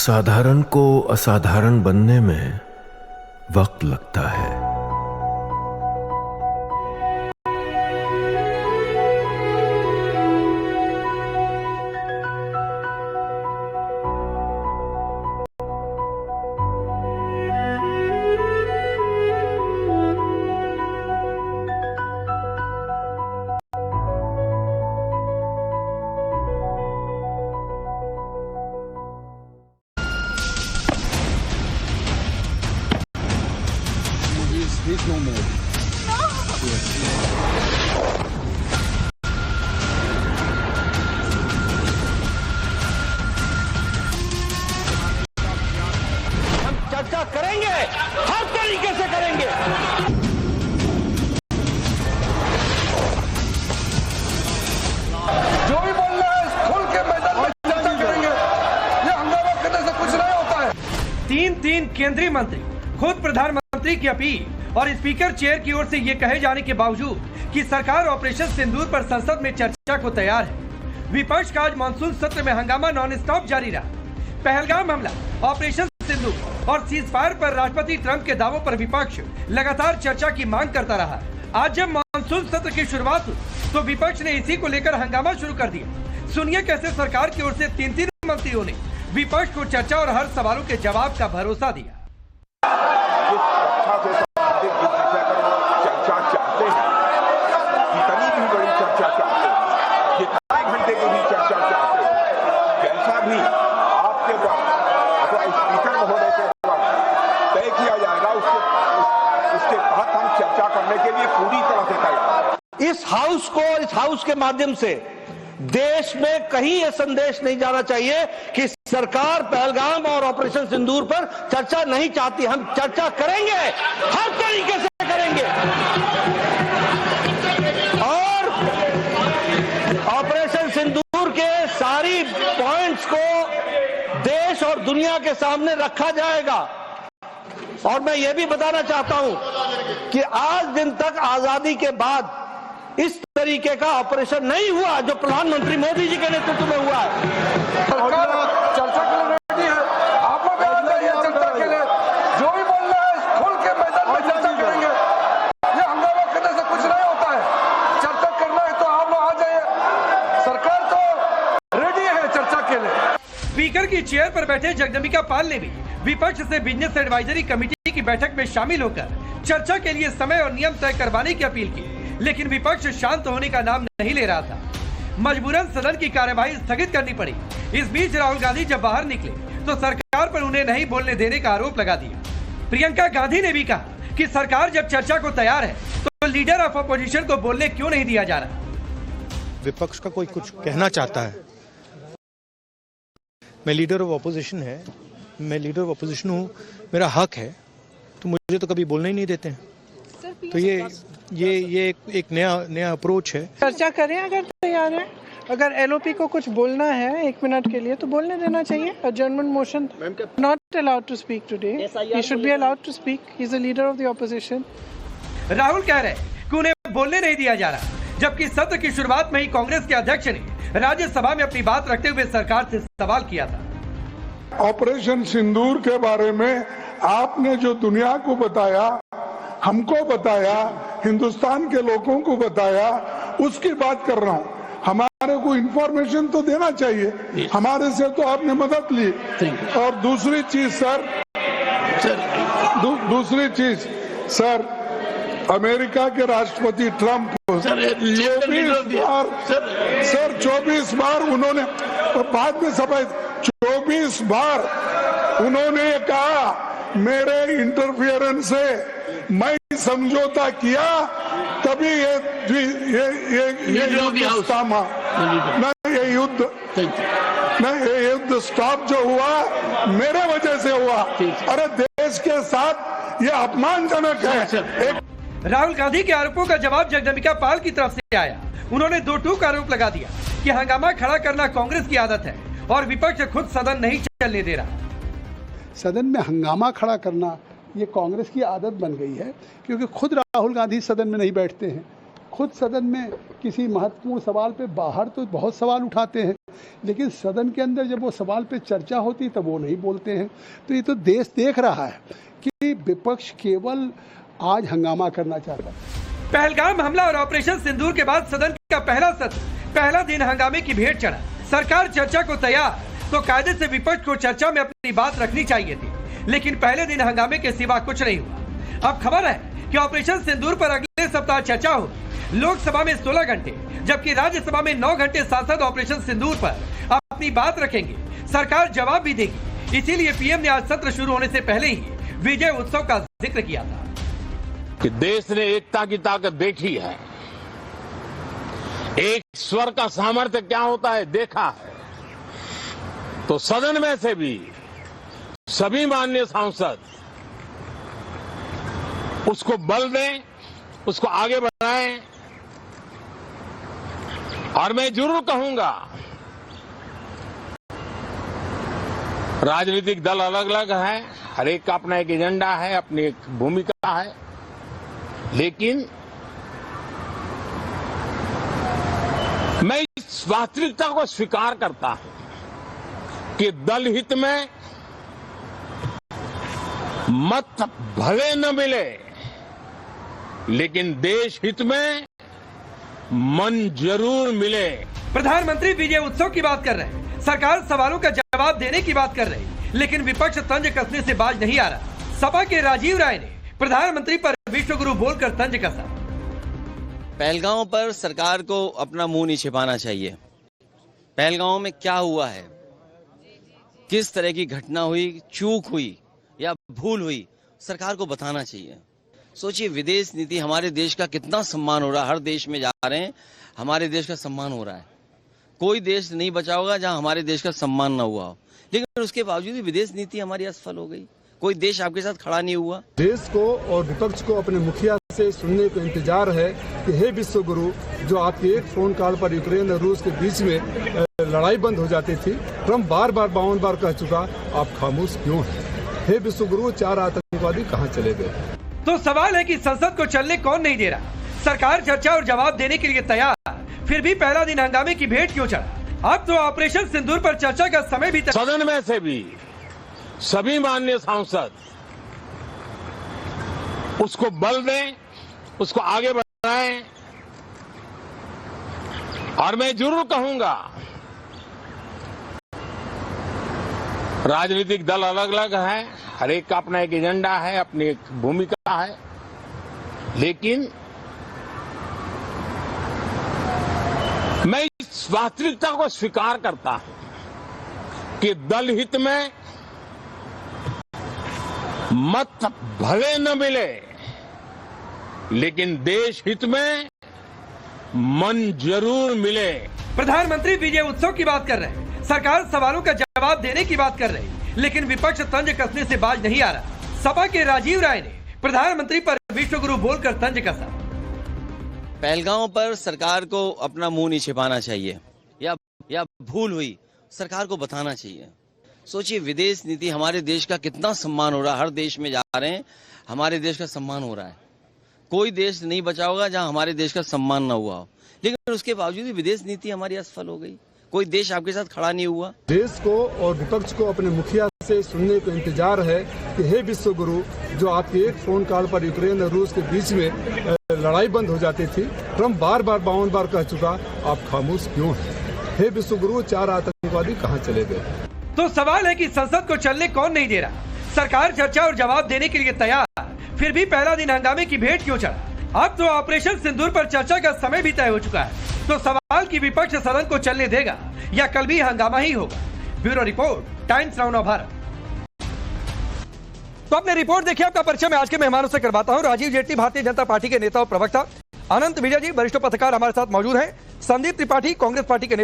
साधारण को असाधारण बनने में वक्त लगता है। He's no more. हम चर्चा करेंगे, हर तरीके से करेंगे। जो भी बोल रहा है खुल के मैदान में चर्चा करेंगे। ये हंगामा करने से कुछ नहीं होता है। तीन केंद्रीय मंत्री, खुद प्रधानमंत्री की अपील और स्पीकर चेयर की ओर से ये कहे जाने के बावजूद कि सरकार ऑपरेशन सिंदूर पर संसद में चर्चा को तैयार है, विपक्ष का आज मानसून सत्र में हंगामा नॉन स्टॉप जारी रहा। पहलगाम हमला, ऑपरेशन सिंदूर और सीज फायर पर राष्ट्रपति ट्रंप के दावों पर विपक्ष लगातार चर्चा की मांग करता रहा। आज जब मानसून सत्र की शुरुआत हुई तो विपक्ष ने इसी को लेकर हंगामा शुरू कर दिया। सुनिए कैसे सरकार की ओर से तीन मंत्रियों ने विपक्ष को चर्चा और हर सवालों के जवाब का भरोसा दिया। इस हाउस को और इस हाउस के माध्यम से देश में कहीं यह संदेश नहीं जाना चाहिए कि सरकार पहलगाम और ऑपरेशन सिंदूर पर चर्चा नहीं चाहती। हम चर्चा करेंगे, हर तरीके से करेंगे और ऑपरेशन सिंदूर के सारी पॉइंट्स को देश और दुनिया के सामने रखा जाएगा। और मैं ये भी बताना चाहता हूं कि आज दिन तक आजादी के बाद इस तरीके का ऑपरेशन नहीं हुआ जो प्रधानमंत्री मोदी जी के नेतृत्व में हुआ है। सरकार चर्चा के लिए रेडी है। आप लोग आ जाइए चर्चा के लिए। जो भी बोल रहा है खुल के मैदान में चर्चा करेंगे। ये हंगामा करने से कुछ नहीं होता है। चर्चा करना है तो आप लोग आ जाइए। सरकार तो रेडी है चर्चा के लिए। स्पीकर की चेयर पर बैठे जगदम्बिका पाल ने भी विपक्ष से बिजनेस एडवाइजरी कमेटी की बैठक में शामिल होकर चर्चा के लिए समय और नियम तय करवाने की अपील की, लेकिन विपक्ष शांत होने का नाम नहीं ले रहा था। मजबूरन सदन की कार्यवाही स्थगित करनी पड़ी। इस बीच राहुल गांधी जब बाहर निकले तो सरकार पर उन्हें नहीं बोलने देने का आरोप लगा दिया। प्रियंका गांधी ने भी कहा कि सरकार जब चर्चा को तैयार है तो लीडर ऑफ अपोजिशन को बोलने क्यों नहीं दिया जा रहा। विपक्ष का कोई कुछ कहना चाहता है, मैं लीडर ऑफ अपोजिशन है, मैं लीडर ऑफ अपोजिशन हूँ, मेरा हक है, तो मुझे तो कभी बोलने ही नहीं देते हैं। तो ये एक नया अप्रोच है। चर्चा करें अगर तैयार है। अगर एलओपी को कुछ बोलना है 1 मिनट के लिए तो बोलने देना चाहिए। Adjournment motion not allowed to speak today, he should be allowed to speak, he is the leader of the opposition. Rahul कह रहे हैं कि उन्हें बोलने नहीं दिया जा रहा, जबकि सत्र की शुरुआत में ही कांग्रेस के अध्यक्ष ने राज्यसभा में अपनी बात रखते हुए सरकार से सवाल किया था। ऑपरेशन सिंदूर के बारे में आपने जो दुनिया को बताया, हमको बताया, हिंदुस्तान के लोगों को बताया, उसकी बात कर रहा हूं। हमारे को इंफॉर्मेशन तो देना चाहिए। हमारे से तो आपने मदद ली। और दूसरी चीज सर, अमेरिका के राष्ट्रपति ट्रंप 24 बार उन्होंने बाद में 24 बार उन्होंने कहा मेरे इंटरफियरेंस से मैं समझौता किया, तभी ये युद्ध थामा। ये युद्ध स्टॉप जो हुआ मेरे वजह से हुआ। अरे देश के साथ ये अपमानजनक है। राहुल गांधी के आरोपों का जवाब जगदम्बिका पाल की तरफ से आया। उन्होंने दो टूक आरोप लगा दिया कि हंगामा खड़ा करना कांग्रेस की आदत है और विपक्ष खुद सदन नहीं चलने दे रहा। सदन में हंगामा खड़ा करना ये कांग्रेस की आदत बन गई है, क्योंकि खुद राहुल गांधी सदन में नहीं बैठते हैं, खुद सदन में किसी महत्वपूर्ण सवाल पे बाहर तो बहुत सवाल उठाते हैं, लेकिन सदन के अंदर जब वो सवाल पे चर्चा होती तब वो नहीं बोलते हैं। तो ये तो देश देख रहा है कि विपक्ष केवल आज हंगामा करना चाहता है। पहलगाम हमला और ऑपरेशन सिंदूर के बाद सदन का पहला सत्र पहला दिन हंगामे की भेंट चढ़ा। सरकार चर्चा को तैयार तो कायदे से विपक्ष को चर्चा में अपनी बात रखनी चाहिए थी, लेकिन पहले दिन हंगामे के सिवा कुछ नहीं हुआ। अब खबर है कि ऑपरेशन सिंदूर पर अगले सप्ताह चर्चा होगी। लोकसभा में 16 घंटे जबकि राज्यसभा में 9 घंटे सांसद ऑपरेशन सिंदूर पर अपनी बात रखेंगे। सरकार जवाब भी देगी। इसीलिए पीएम ने आज सत्र शुरू होने से पहले ही विजय उत्सव का जिक्र किया था कि देश ने एकता की ताकत देखी है, एक स्वर का सामर्थ्य क्या होता है देखा है। तो सदन में से भी सभी माननीय सांसद उसको बल दें, उसको आगे बढ़ाएं। और मैं जरूर कहूंगा, राजनीतिक दल अलग अलग है, हर एक का अपना एक एजेंडा है, अपनी एक भूमिका है, लेकिन मैं इस वास्तविकता को स्वीकार करता हूं कि दल हित में मत भले न मिले, लेकिन देश हित में मन जरूर मिले। प्रधानमंत्री विजय उत्सव की बात कर रहे हैं, सरकार सवालों का जवाब देने की बात कर रही, लेकिन विपक्ष तंज कसने से बाज नहीं आ रहा। सपा के राजीव राय ने प्रधानमंत्री पर विश्व गुरु बोलकर तंज कसा। पहलगांव पर सरकार को अपना मुंह नहीं छिपाना चाहिए। पहलगांव में क्या हुआ है, किस तरह की घटना हुई, चूक हुई या भूल हुई, सरकार को बताना चाहिए। सोचिए, विदेश नीति, हमारे देश का कितना सम्मान हो रहा है। हर देश में जा रहे हैं, हमारे देश का सम्मान हो रहा है। कोई देश नहीं बचा होगा जहां हमारे देश का सम्मान ना हुआ हो, लेकिन उसके बावजूद भी विदेश नीति हमारी असफल हो गई। कोई देश आपके साथ खड़ा नहीं हुआ। देश को और विपक्ष को अपने मुखिया से सुनने को इंतजार है कि हे विश्व गुरु, जो आपके एक फोन कॉल पर यूक्रेन और रूस के बीच में लड़ाई बंद हो जाती थी, ट्रम्प बार बार 52 बार कह चुका, आप खामोश क्यों हैं? हे विश्व गुरु, 4 आतंकवादी कहाँ चले गए? तो सवाल है कि संसद को चलने कौन नहीं दे रहा। सरकार चर्चा और जवाब देने के लिए तैयार, फिर भी पहला दिन हंगामे की भेंट क्यों चढ़ा। अब तो ऑपरेशन सिंदूर पर चर्चा का समय भी सदन में से भी सभी माननीय सांसद उसको बल दें, उसको आगे बढ़ाएं। और मैं जरूर कहूंगा, राजनीतिक दल अलग अलग है, हर एक का अपना एक एजेंडा है, अपनी एक भूमिका है, लेकिन मैं इस वास्तविकता को स्वीकार करता हूं कि दल हित में मत भले न मिले, लेकिन देश हित में मन जरूर मिले। प्रधानमंत्री विजय उत्सव की बात कर रहे हैं, सरकार सवालों का जवाब देने की बात कर रही, लेकिन विपक्ष तंज कसने से बाज नहीं आ रहा। सपा के राजीव राय ने प्रधानमंत्री पर विश्व गुरु बोलकर तंज कसा। पहलगांव पर सरकार को अपना मुंह नहीं छिपाना चाहिए, या भूल हुई, सरकार को बताना चाहिए। सोचिए, विदेश नीति, हमारे देश का कितना सम्मान हो रहा है। हर देश में जा रहे हैं, हमारे देश का सम्मान हो रहा है। कोई देश नहीं बचा होगा जहां हमारे देश का सम्मान ना हुआ हो, लेकिन उसके बावजूद भी विदेश नीति हमारी असफल हो गई। कोई देश आपके साथ खड़ा नहीं हुआ। देश को और विपक्ष को अपने मुखिया से सुनने को इंतजार है कि हे विश्व गुरु, जो आपके एक फोन कॉल पर यूक्रेन और रूस के बीच में लड़ाई बंद हो जाती थी, ट्रम्प बार बार 52 बार कह चुका, आप खामोश क्यों हैं? हे विश्व गुरु, 4 आतंकवादी कहाँ चले गए? तो सवाल है कि संसद को चलने कौन नहीं दे रहा। सरकार चर्चा और जवाब देने के लिए तैयार, फिर भी पहला दिन हंगामे की भेंट क्यों चढ़ा। अब तो ऑपरेशन सिंदूर पर चर्चा का समय भी तय हो चुका है। तो सवाल की विपक्ष सदन को चलने देगा या कल भी हंगामा ही होगा। Bureau report, times now Bharat. तो अपने रिपोर्ट देखिए, आपका परिचय मैं आज के मेहमानों से करवाता हूं। राजीव जेटली भारतीय जनता पार्टी के नेता और प्रवक्ता, अनंत विजय जी वरिष्ठ पत्रकार हमारे साथ मौजूद हैं, संदीप त्रिपाठी कांग्रेस पार्टी के नेता